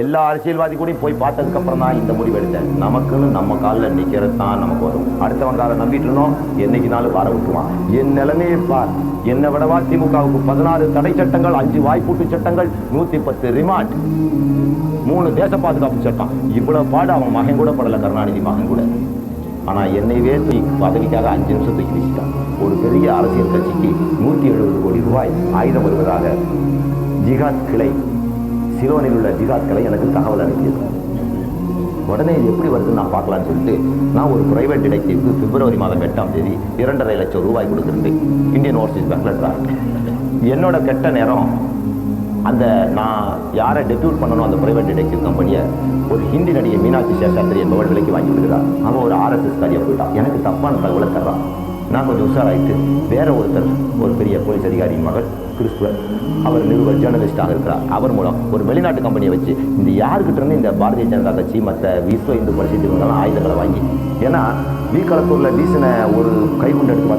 எல்லா அரசியல்வாதி கூட போய் பார்த்ததுக்கு அப்புறம் தான் இந்த முடிவு எடுத்தேன். நமக்குன்னு நம்ம காலில் நிக்கிறது தான் நமக்கு வரும். அடுத்தவன் காலை நம்பிட்டு இருந்தோம், என்னைக்குனாலும் வார விட்டுருவான். என் நிலைமையை பார். என்னை விடவா திமுகவுக்கு 16 தடை சட்டங்கள், 5 வாய்ப்பூட்டு சட்டங்கள், 110 ரிமாண்ட், 3 தேச பாதுகாப்பு சட்டம். இவ்வளவு பாடு அவன் மகன் கூட படல, கருணாநிதி மகன் கூட. ஆனா என்னைவே பதவிக்காக 5 நிமிஷம் தூக்கி வீசிட்டான். ஒரு பெரிய அரசியல் கட்சிக்கு 170 கோடி ரூபாய் ஆயுதம் வருவதாக ஜிகாத் கிளை, சிலோனில் உள்ள ஜிகாத் கிளை எனக்கு தகவல் அனுப்பியது. உடனே இது எப்படி வருதுன்னு நான் பார்க்கலான்னு சொல்லிட்டு நான் ஒரு பிரைவேட் டிடெக்டிவ்க்கு பிப்ரவரி மாதம் 8ஆம் தேதி 2.5 லட்சம் ரூபாய் கொடுத்துருந்தேன். இந்தியன் ஓவர்சீஸ் பேங்க்ல. என்னோட கெட்ட நேரம், அந்த நான் யாரை டெபியூட் பண்ணணும் அந்த பிரைவேட் டிடெக்டிவ் கம்பெனியை ஒரு ஹிந்தி நடிகை மீனாட்சி சேஷாத்திரி என்பவள் விலைக்கு வாங்கி விடுகிறார். அவன் ஒரு RSS காரியா போயிட்டான். எனக்கு தப்பான தகவலை தர்றான். நான் கொஞ்சம் உஷாராயிட்டு வேற ஒருத்தர், ஒரு பெரிய போலீஸ் அதிகாரியின் மகள், கிறிஸ்துவர், அவர் நிருபர், ஜேர்னலிஸ்டாக இருக்கிறார். அவர் மூலம் ஒரு வெளிநாட்டு கம்பெனியை வச்சு இந்த யாருக்கிட்ட இருந்து இந்த பாரதிய ஜனதா கட்சி மற்ற விஸ்வ இந்து பரிஷத்து இவங்கெல்லாம் ஆயுதங்களை வாங்கி, ஏன்னா வீக்கலத்தூர்ல வீசின ஒரு கைகுண்டு எடுத்து